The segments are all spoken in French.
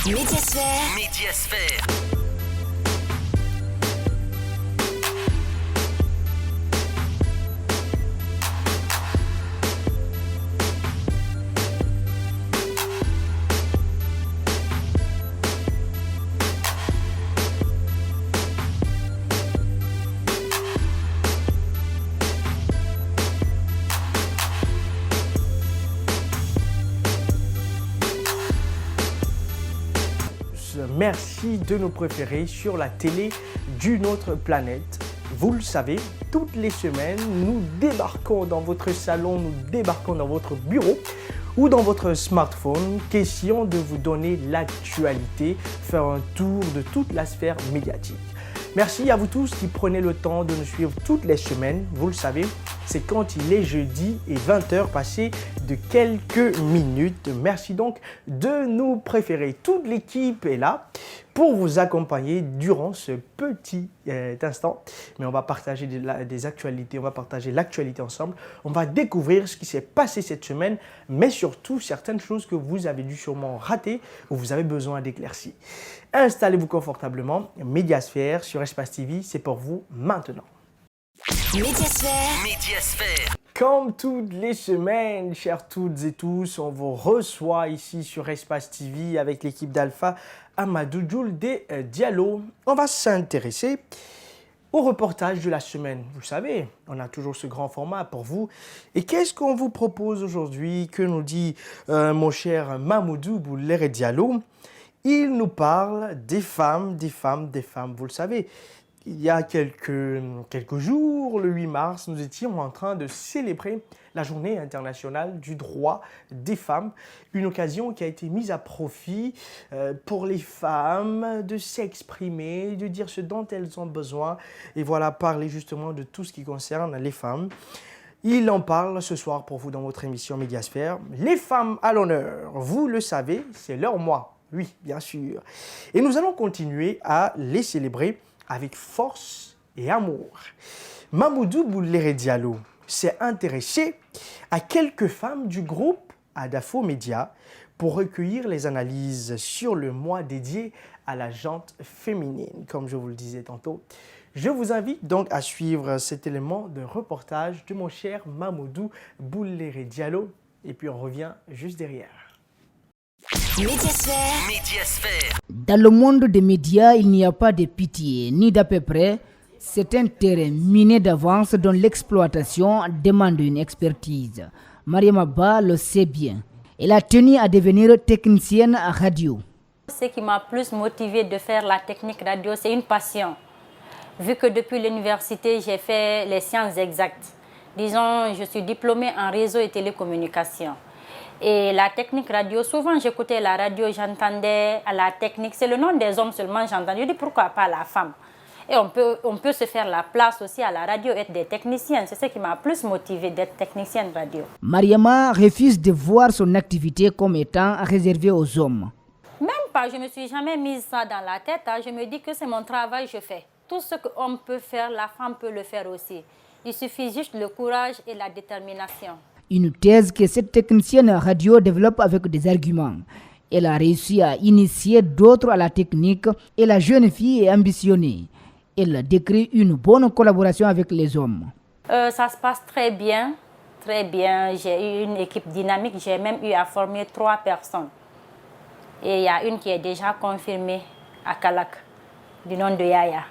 Médiasphère. Médiasphère. Merci de nous préférer sur la télé d'une autre planète. Vous le savez, toutes les semaines, nous débarquons dans votre salon, nous débarquons dans votre bureau ou dans votre smartphone. Question de vous donner l'actualité, faire un tour de toute la sphère médiatique. Merci à vous tous qui prenez le temps de nous suivre toutes les semaines. Vous le savez, c'est quand il est jeudi et 20h passées de quelques minutes. Merci donc de nous préférer. Toute l'équipe est là pour vous accompagner durant ce petit instant. Mais on va partager des actualités, on va partager l'actualité ensemble. On va découvrir ce qui s'est passé cette semaine, mais surtout certaines choses que vous avez dû sûrement rater ou vous avez besoin d'éclaircies. Installez-vous confortablement. Médiasphère sur Espace TV, c'est pour vous maintenant. Médiasphère. Médiasphère. Comme toutes les semaines, chers toutes et tous, on vous reçoit ici sur Espace TV avec l'équipe d'Alpha Amadou Djoulde Diallo. On va s'intéresser au reportage de la semaine. Vous savez, on a toujours ce grand format pour vous. Et qu'est-ce qu'on vous propose aujourd'hui? Que nous dit mon cher Mamoudou Boulere Diallo? Il nous parle des femmes. Vous le savez, il y a quelques jours, le 8 mars, nous étions en train de célébrer la journée internationale du droit des femmes. Une occasion qui a été mise à profit pour les femmes de s'exprimer, de dire ce dont elles ont besoin. Et voilà, parler justement de tout ce qui concerne les femmes. Il en parle ce soir pour vous dans votre émission Médiasphère. Les femmes à l'honneur, vous le savez, c'est leur mois. Oui, bien sûr. Et nous allons continuer à les célébrer avec force et amour. Mamoudou Boulere Diallo s'est intéressé à quelques femmes du groupe Adafo Média pour recueillir les analyses sur le mois dédié à la gente féminine, comme je vous le disais tantôt. Je vous invite donc à suivre cet élément de reportage de mon cher Mamoudou Boulere Diallo et puis on revient juste derrière. Médiasphère. Médiasphère. Dans le monde des médias, il n'y a pas de pitié, ni d'à peu près. C'est un terrain miné d'avance dont l'exploitation demande une expertise. Mariama Ba le sait bien. Elle a tenu à devenir technicienne à radio. Ce qui m'a plus motivée de faire la technique radio, c'est une passion. Vu que depuis l'université, j'ai fait les sciences exactes. Disons, je suis diplômée en réseau et télécommunication. Et la technique radio, souvent j'écoutais la radio, j'entendais à la technique, c'est le nom des hommes seulement j'entendais. Je dis pourquoi pas la femme? Et on peut se faire la place aussi à la radio, être des techniciennes. C'est ce qui m'a plus motivée d'être technicienne radio. Mariama refuse de voir son activité comme étant réservée aux hommes. Même pas, je ne me suis jamais mise ça dans la tête. Je me dis que c'est mon travail, je fais. Tout ce qu'homme peut faire, la femme peut le faire aussi. Il suffit juste le courage et la détermination. Une thèse que cette technicienne radio développe avec des arguments. Elle a réussi à initier d'autres à la technique et la jeune fille est ambitionnée. Elle décrit une bonne collaboration avec les hommes. Ça se passe très bien, très bien. J'ai eu une équipe dynamique, j'ai même eu à former 3 personnes. Et il y a une qui est déjà confirmée à Kalak, du nom de Yaya.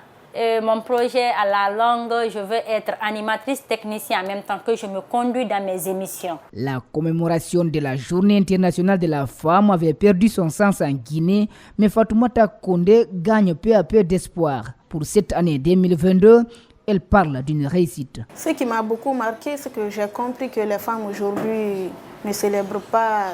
Mon projet à la longue, je veux être animatrice technicienne en même temps que je me conduis dans mes émissions. La commémoration de la Journée internationale de la femme avait perdu son sens en Guinée, mais Fatoumata Kondé gagne peu à peu d'espoir. Pour cette année 2022, elle parle d'une réussite. Ce qui m'a beaucoup marqué, c'est que j'ai compris que les femmes aujourd'hui ne célèbrent pas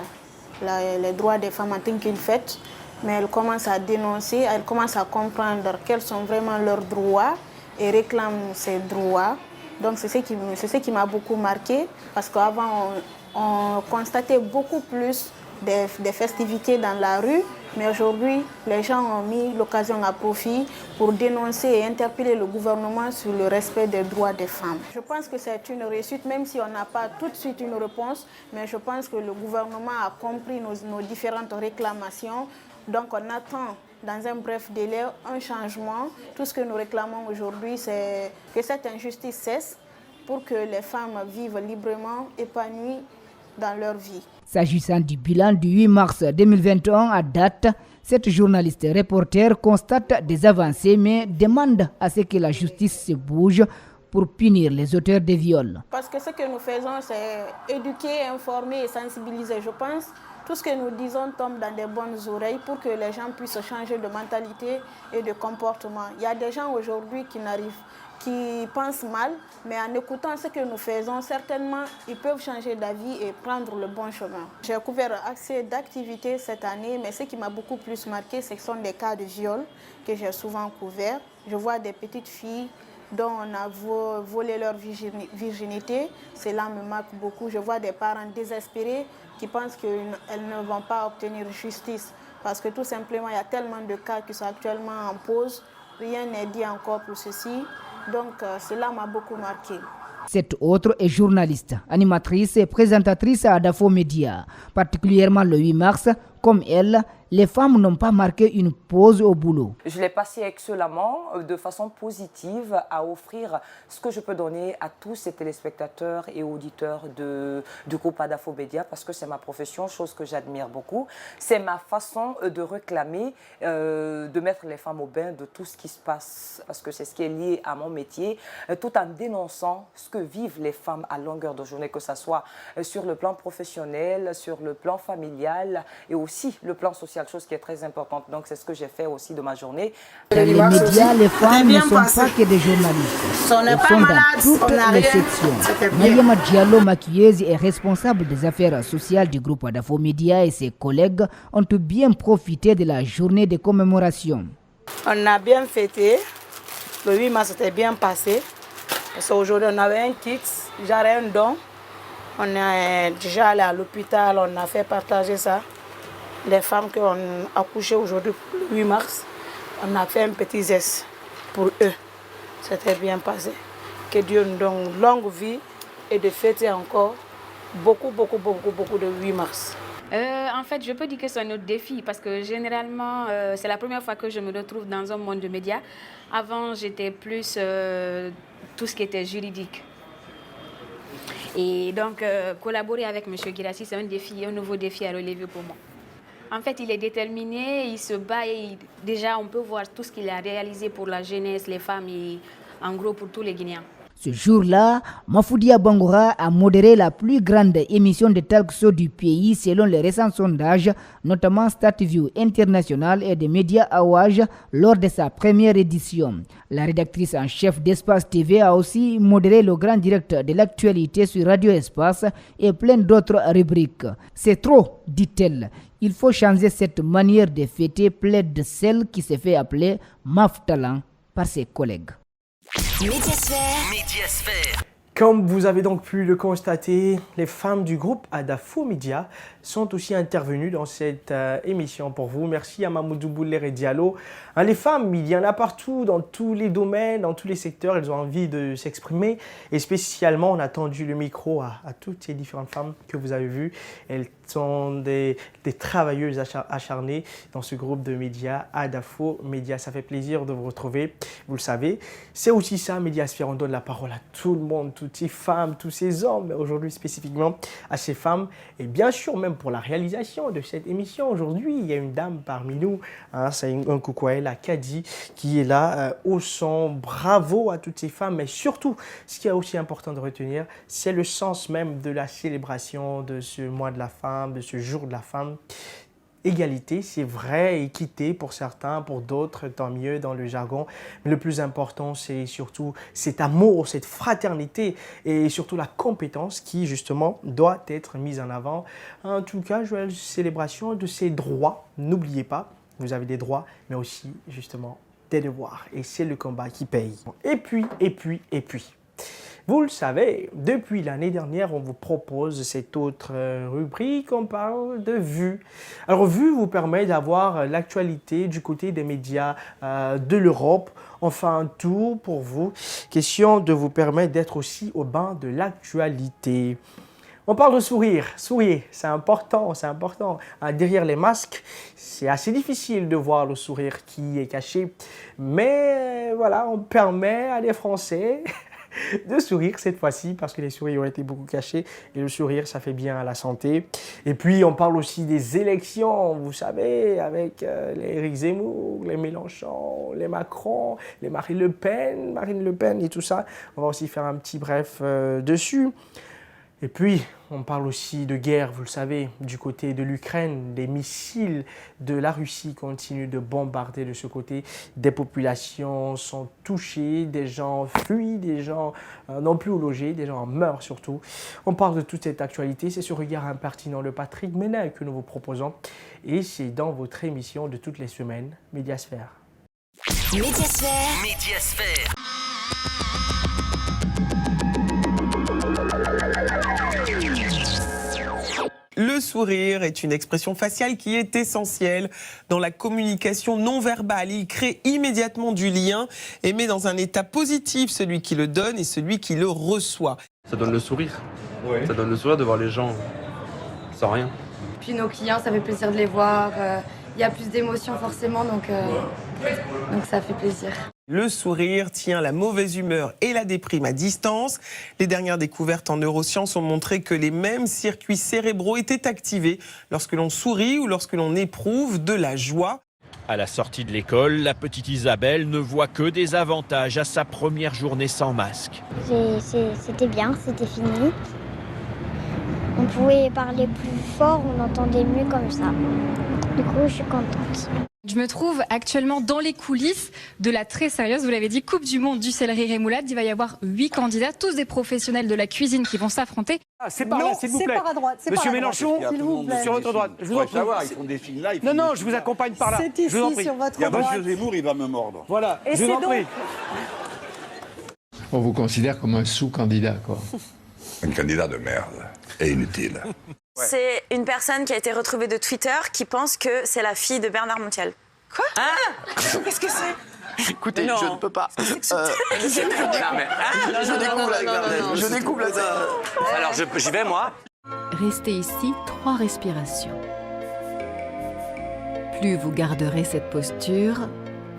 les droits des femmes en tant qu'une fête. Mais elles commencent à dénoncer, elles commencent à comprendre quels sont vraiment leurs droits et réclament ces droits. Donc c'est ce qui m'a beaucoup marqué parce qu'avant on constatait beaucoup plus des festivités dans la rue, mais aujourd'hui les gens ont mis l'occasion à profit pour dénoncer et interpeller le gouvernement sur le respect des droits des femmes. Je pense que c'est une réussite, même si on n'a pas tout de suite une réponse, mais je pense que le gouvernement a compris nos différentes réclamations. Donc on attend dans un bref délai un changement. Tout ce que nous réclamons aujourd'hui, c'est que cette injustice cesse pour que les femmes vivent librement, épanouies dans leur vie. S'agissant du bilan du 8 mars 2021 à date, cette journaliste reporter constate des avancées mais demande à ce que la justice se bouge pour punir les auteurs des viols. Parce que ce que nous faisons, c'est éduquer, informer et sensibiliser. Je pense tout ce que nous disons tombe dans des bonnes oreilles pour que les gens puissent changer de mentalité et de comportement. Il y a des gens aujourd'hui qui pensent mal, mais en écoutant ce que nous faisons, certainement, ils peuvent changer d'avis et prendre le bon chemin. J'ai couvert assez d'activités cette année, mais ce qui m'a beaucoup plus marqué, ce sont des cas de viol que j'ai souvent couverts. Je vois des petites filles dont on a volé leur virginité. Cela me marque beaucoup. Je vois des parents désespérés qui pensent qu'elles ne vont pas obtenir justice parce que tout simplement, il y a tellement de cas qui sont actuellement en pause. Rien n'est dit encore pour ceci. Donc, cela m'a beaucoup marqué. Cette autre est journaliste, animatrice et présentatrice à Adafo Média. Particulièrement le 8 mars, comme elle, les femmes n'ont pas marqué une pause au boulot. Je l'ai passé excellemment, de façon positive, à offrir ce que je peux donner à tous ces téléspectateurs et auditeurs du groupe Adafo Média, parce que c'est ma profession, chose que j'admire beaucoup. C'est ma façon de réclamer, de mettre les femmes au bain de tout ce qui se passe, parce que c'est ce qui est lié à mon métier, tout en dénonçant ce que vivent les femmes à longueur de journée, que ce soit sur le plan professionnel, sur le plan familial et aussi le plan social, chose qui est très importante. Donc c'est ce que j'ai fait aussi de ma journée. Dans les médias, les femmes ne sont pas que des journalistes. Elles sont dans toutes les sections. Mariama Diallo, maquilleuse et responsable des affaires sociales du groupe Adafo Média, et ses collègues ont bien profité de la journée de commémoration. On a bien fêté. Le 8 mars, c'était bien passé. Parce qu'aujourd'hui, on avait un kit, genre un don. On est déjà allé à l'hôpital, on a fait partager ça. Les femmes qui ont accouché aujourd'hui, le 8 mars, on a fait un petit geste pour eux. C'était bien passé. Que Dieu nous donne longue vie et de fêter encore beaucoup de 8 mars. En fait, je peux dire que c'est un autre défi parce que généralement, c'est la première fois que je me retrouve dans un monde de médias. Avant, j'étais plus tout ce qui était juridique. Et donc, collaborer avec M. Guirassi, c'est un nouveau défi à relever pour moi. En fait, il est déterminé, il se bat et déjà, on peut voir tout ce qu'il a réalisé pour la jeunesse, les femmes et en gros pour tous les Guinéens. Ce jour-là, Mafoudia Bangoura a modéré la plus grande émission de talk show du pays selon les récents sondages, notamment StatView International et des médias Awaj lors de sa première édition. La rédactrice en chef d'Espace TV a aussi modéré le grand direct de l'actualité sur Radio Espace et plein d'autres rubriques. C'est trop, dit-elle. Il faut changer cette manière de fêter, plaide celle qui s'est fait appeler Maf Talent par ses collègues. Médiasphère. Comme vous avez donc pu le constater, les femmes du groupe Adafo Média sont aussi intervenues dans cette émission pour vous. Merci à Mamoudou Bouler et Diallo. Les femmes, il y en a partout, dans tous les domaines, dans tous les secteurs. Elles ont envie de s'exprimer. Et spécialement, on a tendu le micro à toutes ces différentes femmes que vous avez vues. Elles sont des travailleuses acharnées dans ce groupe de médias Adafo Média. Ça fait plaisir de vous retrouver. Vous le savez, c'est aussi ça, Médiasphère. On donne la parole à tout le monde, toutes ces femmes, tous ces hommes, mais aujourd'hui spécifiquement à ces femmes. Et bien sûr, même pour la réalisation de cette émission, aujourd'hui, il y a une dame parmi nous. C'est un coucou à elle, à Kadi, qui est là au son. Bravo à toutes ces femmes. Mais surtout, ce qui est aussi important de retenir, c'est le sens même de la célébration de ce mois de la femme, de ce jour de la femme. Égalité, c'est vrai, équité pour certains, pour d'autres, tant mieux dans le jargon. Mais le plus important, c'est surtout cet amour, cette fraternité et surtout la compétence qui, justement, doit être mise en avant. En tout cas, joyeuse célébration de ces droits. N'oubliez pas, vous avez des droits, mais aussi, justement, des devoirs. Et c'est le combat qui paye. Et puis. Vous le savez, depuis l'année dernière, on vous propose cette autre rubrique, on parle de Vue. Alors, Vue vous permet d'avoir l'actualité du côté des médias de l'Europe. Enfin, un tour pour vous. Question de vous permettre d'être aussi au bain de l'actualité. On parle de sourire. Sourire, c'est important, c'est important. Derrière les masques, c'est assez difficile de voir le sourire qui est caché. Mais voilà, on permet à les Français de sourire cette fois-ci parce que les sourires ont été beaucoup cachés et le sourire, ça fait bien à la santé. Et puis, on parle aussi des élections, vous savez, avec les Éric Zemmour, les Mélenchon, les Macron, les Marine Le Pen et tout ça. On va aussi faire un petit bref dessus. Et puis, on parle aussi de guerre, vous le savez, du côté de l'Ukraine. Des missiles de la Russie continuent de bombarder de ce côté. Des populations sont touchées, des gens fuient, des gens n'ont plus où loger, des gens meurent surtout. On parle de toute cette actualité. C'est ce regard impertinent de Patrick Ménel que nous vous proposons. Et c'est dans votre émission de toutes les semaines, Médiasphère. Médiasphère. Médiasphère. Le sourire est une expression faciale qui est essentielle dans la communication non verbale. Il crée immédiatement du lien et met dans un état positif celui qui le donne et celui qui le reçoit. Ça donne le sourire. Ouais. Ça donne le sourire de voir les gens sans rien. Puis nos clients, ça fait plaisir de les voir. Il y a plus d'émotions forcément, donc ça fait plaisir. Le sourire tient la mauvaise humeur et la déprime à distance. Les dernières découvertes en neurosciences ont montré que les mêmes circuits cérébraux étaient activés lorsque l'on sourit ou lorsque l'on éprouve de la joie. À la sortie de l'école, la petite Isabelle ne voit que des avantages à sa première journée sans masque. C'était bien, c'était fini. On pouvait parler plus fort, on entendait mieux comme ça. Du coup, je suis contente. Je me trouve actuellement dans les coulisses de la très sérieuse, vous l'avez dit, Coupe du Monde du céleri rémoulade. Il va y avoir 8 candidats, tous des professionnels de la cuisine qui vont s'affronter. Ah, c'est par là, s'il vous plaît. À droite, Monsieur Mélenchon, sur votre droite. Je vous en prie. Ils font des films là. Non, je vous accompagne par là. C'est ici, je vous en prie. sur votre droite. Monsieur Zemmour, il va me mordre. Voilà, et je vous en prie. On vous considère comme un sous-candidat, quoi. Un candidat de merde et inutile. Ouais. C'est une personne qui a été retrouvée de Twitter qui pense que c'est la fille de Bernard Montiel. Quoi? Qu'est-ce que c'est? Écoutez, je ne peux pas. Je découvre la scène. Alors, j'y vais, moi. Restez ici 3 respirations. Plus vous garderez cette posture,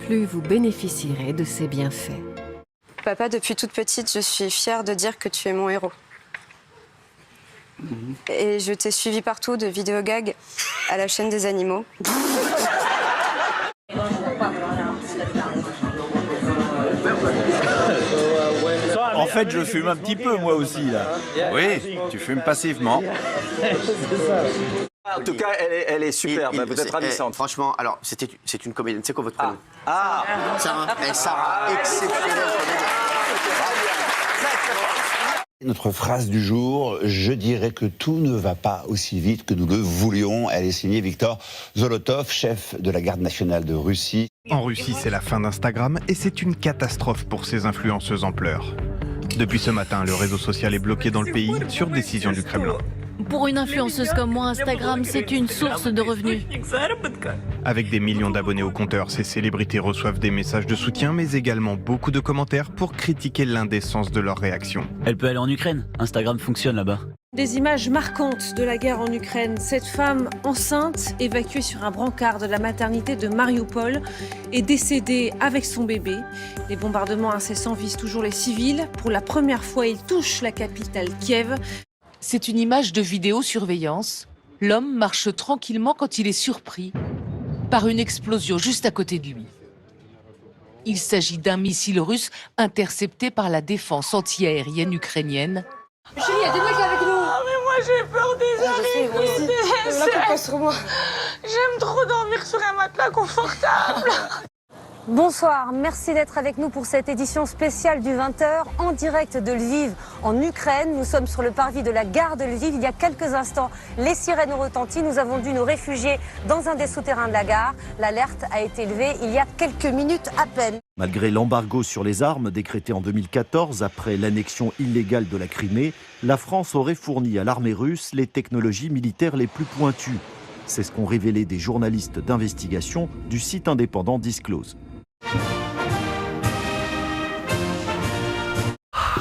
plus vous bénéficierez de ses bienfaits. Papa, depuis toute petite, je suis fière de dire que tu es mon héros. Et je t'ai suivi partout, de vidéogag à la chaîne des animaux. En fait, je fume un petit peu, moi aussi, là. Oui, tu fumes passivement. En tout cas, elle est superbe, vous êtes ravissante. Franchement, alors, c'est une comédienne. C'est quoi votre prénom? Sarah, exceptionnelle. Notre phrase du jour, je dirais que tout ne va pas aussi vite que nous le voulions. Elle est signée Viktor Zolotov, chef de la garde nationale de Russie. En Russie, c'est la fin d'Instagram et c'est une catastrophe pour ces influenceuses en pleurs. Depuis ce matin, le réseau social est bloqué dans le pays sur décision du Kremlin. Pour une influenceuse comme moi, Instagram, c'est une source de revenus. Avec des millions d'abonnés au compteur, ces célébrités reçoivent des messages de soutien, mais également beaucoup de commentaires pour critiquer l'indécence de leurs réactions. Elle peut aller en Ukraine. Instagram fonctionne là-bas. Des images marquantes de la guerre en Ukraine. Cette femme enceinte, évacuée sur un brancard de la maternité de Mariupol, est décédée avec son bébé. Les bombardements incessants visent toujours les civils. Pour la première fois, ils touchent la capitale Kiev. C'est une image de vidéosurveillance. L'homme marche tranquillement quand il est surpris par une explosion juste à côté de lui. Il s'agit d'un missile russe intercepté par la défense antiaérienne ukrainienne. Chérie, il y a des mecs avec nous. Ah, mais moi j'ai peur des araignées. J'aime trop dormir sur un matelas confortable. Bonsoir, merci d'être avec nous pour cette édition spéciale du 20h en direct de Lviv en Ukraine. Nous sommes sur le parvis de la gare de Lviv. Il y a quelques instants, les sirènes ont retenti. Nous avons dû nous réfugier dans un des souterrains de la gare. L'alerte a été levée il y a quelques minutes à peine. Malgré l'embargo sur les armes décrété en 2014 après l'annexion illégale de la Crimée, la France aurait fourni à l'armée russe les technologies militaires les plus pointues. C'est ce qu'ont révélé des journalistes d'investigation du site indépendant Disclose.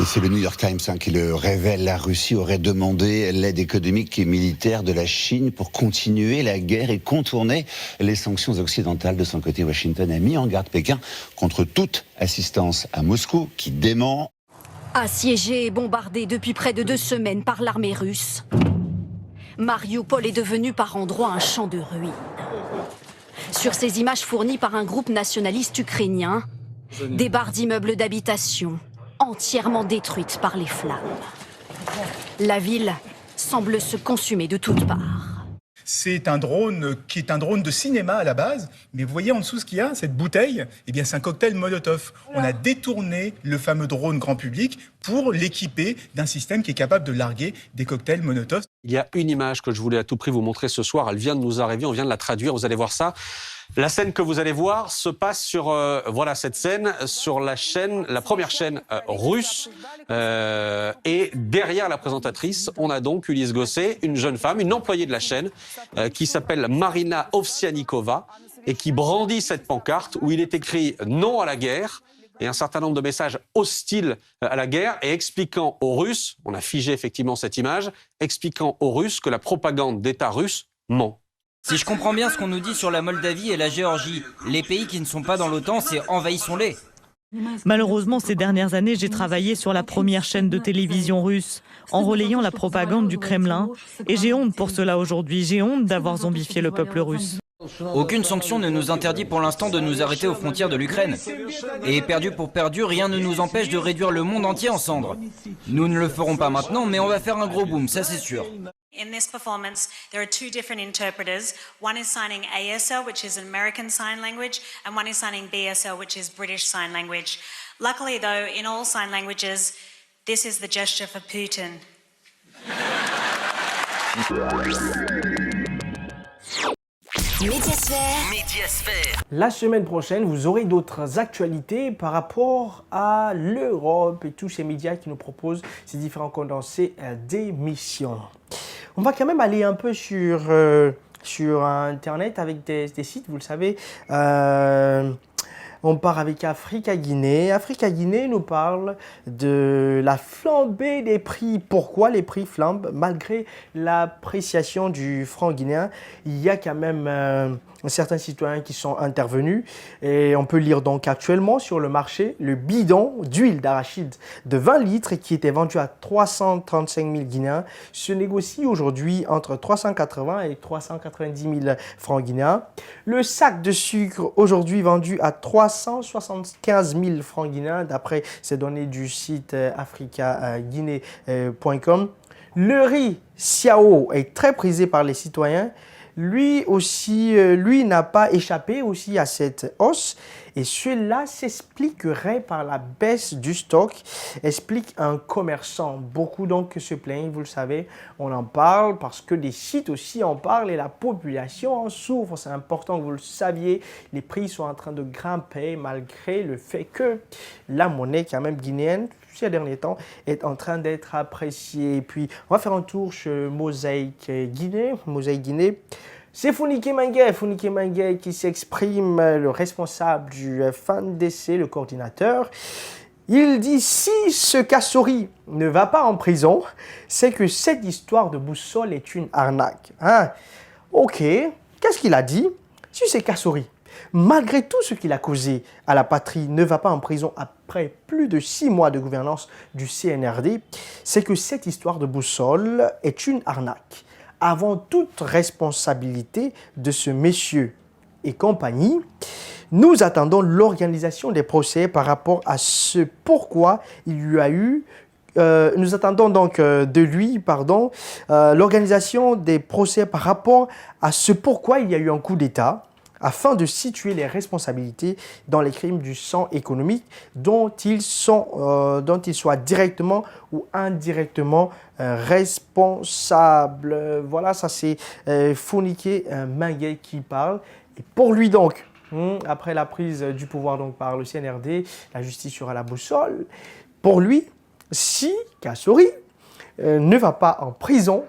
Et c'est le New York Times qui le révèle. La Russie aurait demandé l'aide économique et militaire de la Chine pour continuer la guerre et contourner les sanctions occidentales. De son côté, Washington a mis en garde Pékin contre toute assistance à Moscou, qui dément. Assiégé et bombardé depuis près de 2 semaines par l'armée russe, Marioupol est devenu par endroits un champ de ruines. Sur ces images fournies par un groupe nationaliste ukrainien, des barres d'immeubles d'habitation entièrement détruites par les flammes. La ville semble se consumer de toutes parts. C'est un drone qui est un drone de cinéma à la base, mais vous voyez en dessous ce qu'il y a, cette bouteille, eh bien c'est un cocktail Molotov. On a détourné le fameux drone grand public pour l'équiper d'un système qui est capable de larguer des cocktails Molotov. Il y a une image que je voulais à tout prix vous montrer ce soir, elle vient de nous arriver, on vient de la traduire, vous allez voir ça. La scène que vous allez voir se passe sur, voilà cette scène, sur la chaîne, la première chaîne russe. Et derrière la présentatrice, on a donc Ulysse Gosset, une jeune femme, une employée de la chaîne, qui s'appelle Marina Ovsianikova et qui brandit cette pancarte où il est écrit « Non à la guerre » et un certain nombre de messages hostiles à la guerre et expliquant aux Russes, on a figé effectivement cette image, expliquant aux Russes que la propagande d'État russe ment. Si je comprends bien ce qu'on nous dit sur la Moldavie et la Géorgie, les pays qui ne sont pas dans l'OTAN, c'est envahissons-les. Malheureusement, ces dernières années, j'ai travaillé sur la première chaîne de télévision russe, en relayant la propagande du Kremlin. Et j'ai honte pour cela aujourd'hui, j'ai honte d'avoir zombifié le peuple russe. Aucune sanction ne nous interdit pour l'instant de nous arrêter aux frontières de l'Ukraine. Et perdu pour perdu, rien ne nous empêche de réduire le monde entier en cendres. Nous ne le ferons pas maintenant, mais on va faire un gros boom, ça c'est sûr. In this performance, there are 2 different interpreters. One is signing ASL, which is an American Sign Language, and one is signing BSL, which is British Sign Language. Luckily, though, in all sign languages, this is the gesture for Putin. Médiasphère. La semaine prochaine, vous aurez d'autres actualités par rapport à l'Europe et tous ces médias qui nous proposent ces différents condensés d'émissions. On va quand même aller un peu sur Internet avec des sites, vous le savez. On part avec Africa-Guinée. Africa-Guinée nous parle de la flambée des prix. Pourquoi les prix flambent malgré l'appréciation du franc guinéen? Il y a quand même certains citoyens qui sont intervenus. Et on peut lire donc actuellement sur le marché le bidon d'huile d'arachide de 20 litres qui était vendu à 335 000 guinéens se négocie aujourd'hui entre 380 et 390 000 francs guinéens. Le sac de sucre aujourd'hui vendu à 375 000 francs guinéens d'après ces données du site africaguinée.com. Le riz Siao est très prisé par les citoyens. Lui aussi, lui n'a pas échappé aussi à cette hausse et cela s'expliquerait par la baisse du stock, explique un commerçant. Beaucoup donc se plaignent, vous le savez, on en parle parce que les sites aussi en parlent et la population en souffre. C'est important que vous le saviez, les prix sont en train de grimper malgré le fait que la monnaie quand même guinéenne, ces derniers temps, est en train d'être appréciée. Et puis, on va faire un tour chez Mosaïque Guinée. C'est Founike Mengué qui s'exprime, le responsable du FANDC, le coordinateur. Il dit, si ce Kassori ne va pas en prison, c'est que cette histoire de boussole est une arnaque. Ok, qu'est-ce qu'il a dit? Si c'est Kassori, malgré tout ce qu'il a causé à la patrie, ne va pas en prison après plus de 6 mois de gouvernance du CNRD, c'est que cette histoire de boussole est une arnaque. Avant toute responsabilité de ce monsieur et compagnie, nous attendons l'organisation des procès par rapport à ce pourquoi il y a eu. Nous attendons donc de lui, l'organisation des procès par rapport à ce pourquoi il y a eu un coup d'État, afin de situer les responsabilités dans les crimes du sang économique dont ils soient directement ou indirectement responsables. Voilà, ça c'est Founike Mengué qui parle. Et pour lui donc, après la prise du pouvoir donc par le CNRD, la justice sera la boussole. Pour lui, si Kassori ne va pas en prison,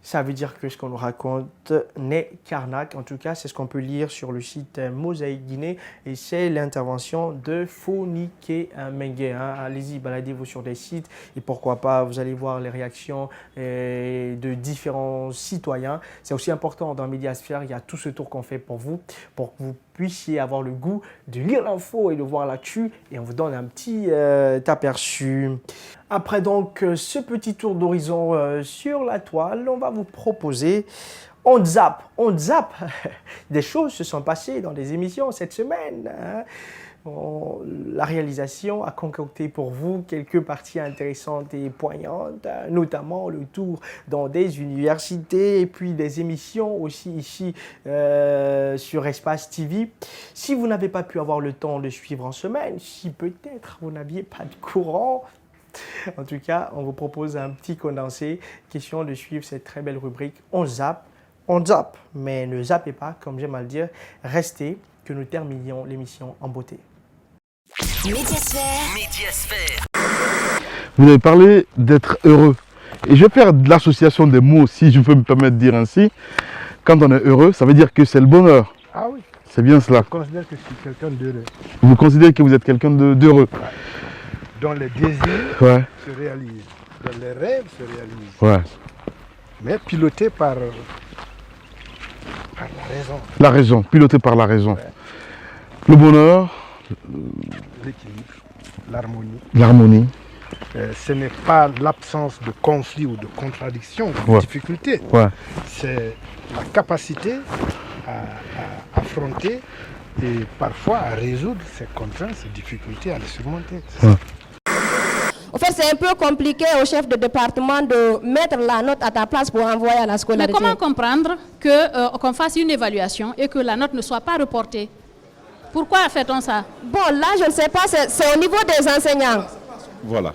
Ça veut dire que ce qu'on nous raconte n'est qu'arnaque. En tout cas, c'est ce qu'on peut lire sur le site Mosaïque Guinée. Et c'est l'intervention de Fonike Mengue. Allez-y, baladez-vous sur des sites. Et pourquoi pas, vous allez voir les réactions de différents citoyens. C'est aussi important dans Médiasphère. Il y a tout ce tour qu'on fait pour vous que vous puissiez avoir le goût de lire l'info et de voir l'actu. Et on vous donne un petit aperçu. Après donc ce petit tour d'horizon sur la toile, on va vous proposer On zappe. Des choses se sont passées dans les émissions cette semaine. La réalisation a concocté pour vous quelques parties intéressantes et poignantes, notamment le tour dans des universités et puis des émissions aussi ici sur Espace TV. Si vous n'avez pas pu avoir le temps de suivre en semaine, si peut-être vous n'aviez pas de courant, en tout cas, on vous propose un petit condensé, question de suivre cette très belle rubrique On zappe, mais ne zappez pas, comme j'aime à le dire, restez, que nous terminions l'émission en beauté. Médiasphère. Vous avez parlé d'être heureux. Et je vais faire de l'association des mots, si je peux me permettre de dire ainsi. Quand on est heureux, ça veut dire que c'est le bonheur. Ah oui. C'est bien cela. Je considère que je suis quelqu'un d'heureux. Vous considérez que vous êtes quelqu'un d'heureux. Ouais. Dont les désirs se réalisent, dont les rêves se réalisent. Ouais. Mais piloté par la raison. La raison, piloté par la raison. Ouais. Le bonheur. L'équilibre, l'harmonie. L'harmonie. Ce n'est pas l'absence de conflit ou de contradiction, de difficulté. Ouais. C'est la capacité à affronter et parfois à résoudre ces contraintes, ces difficultés, à les surmonter. Ouais. En fait, c'est un peu compliqué au chef de département de mettre la note à ta place pour envoyer à la scolarité. Mais comment comprendre qu'on fasse une évaluation et que la note ne soit pas reportée? Pourquoi fait-on ça? Bon, là, je ne sais pas, c'est au niveau des enseignants. Voilà.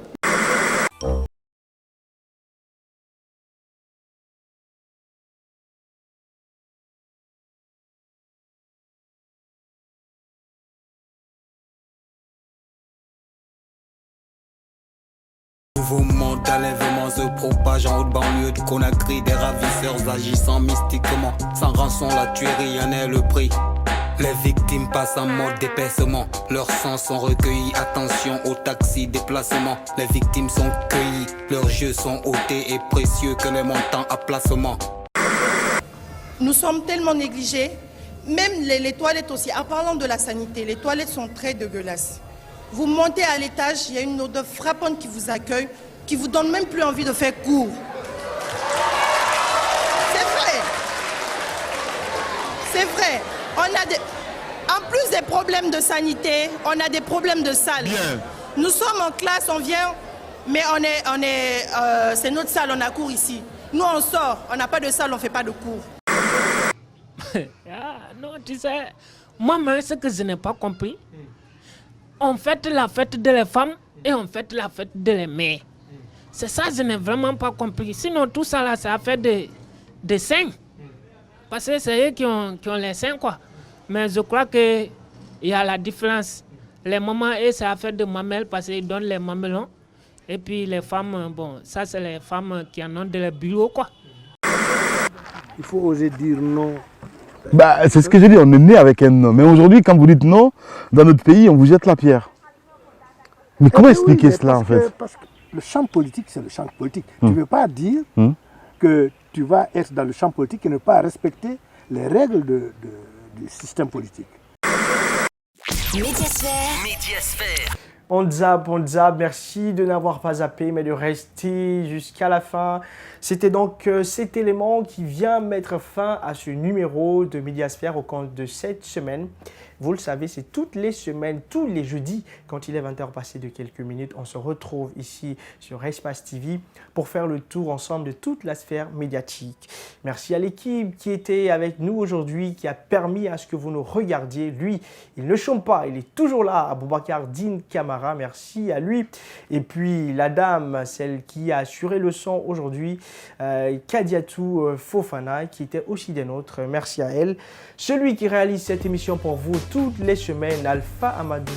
Nouveau monde à l'événement se propage en haute banlieue de Conakry. Des ravisseurs agissant mystiquement. Sans rançon, la tuerie en est le prix. Les victimes passent en mode d'épaissement. Leurs sangs sont recueillis. Attention au taxi déplacement. Les victimes sont cueillies. Leurs yeux sont ôtés et précieux que les montants à placement. Nous sommes tellement négligés. Même les toilettes aussi. En parlant de la sanité, les toilettes sont très dégueulasses. Vous montez à l'étage, il y a une odeur frappante qui vous accueille, qui vous donne même plus envie de faire cours. C'est vrai. C'est vrai. En plus des problèmes de sanité, on a des problèmes de salle. Bien. Nous sommes en classe, on vient, mais c'est notre salle, on a cours ici. Nous on sort, on n'a pas de salle, on ne fait pas de cours. Non, tu sais, moi-même, ce que je n'ai pas compris, on fête la fête de les femmes et on fête la fête de les mères. C'est ça, je n'ai vraiment pas compris. Sinon, tout ça là, c'est affaire de seins. Parce que c'est eux qui ont les seins, quoi. Mais je crois qu'il y a la différence. Les mamans, c'est affaire de mamelles parce qu'ils donnent les mamelons. Et puis les femmes, bon, ça c'est les femmes qui en ont de leur bureau, quoi. Il faut oser dire non. Bah, c'est ce que j'ai dit, on est né avec un non. Mais aujourd'hui, quand vous dites non, dans notre pays, on vous jette la pierre. Mais comment expliquer cela en fait? Parce que le champ politique, c'est le champ politique. Tu ne veux pas dire que tu vas être dans le champ politique et ne pas respecter les règles du système politique. Médiasphère. On zappe, merci de n'avoir pas zappé, mais de rester jusqu'à la fin. C'était donc cet élément qui vient mettre fin à ce numéro de Médiasphère au compte de cette semaine. Vous le savez, c'est toutes les semaines, tous les jeudis, quand il est 20h passé de quelques minutes, on se retrouve ici sur Espace TV pour faire le tour ensemble de toute la sphère médiatique. Merci à l'équipe qui était avec nous aujourd'hui, qui a permis à ce que vous nous regardiez. Lui, il ne chôme pas, il est toujours là, Aboubacar Din Camara, merci à lui. Et puis la dame, celle qui a assuré le son aujourd'hui, Kadiatou Fofana, qui était aussi des nôtres, merci à elle. Celui qui réalise cette émission pour vous toutes les semaines, Alpha Amadou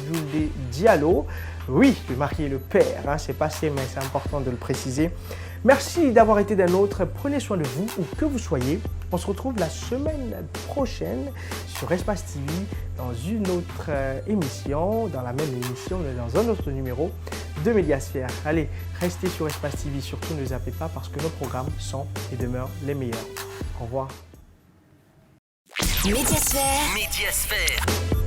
Diallo. Oui, le mari et le père, c'est passé, mais c'est important de le préciser. Merci d'avoir été des nôtres. Prenez soin de vous où que vous soyez. On se retrouve la semaine prochaine sur Espace TV dans une autre émission, dans la même émission, mais dans un autre numéro de Médiasphère. Allez, restez sur Espace TV, surtout ne zappez pas parce que nos programmes sont et demeurent les meilleurs. Au revoir. Médiasphère.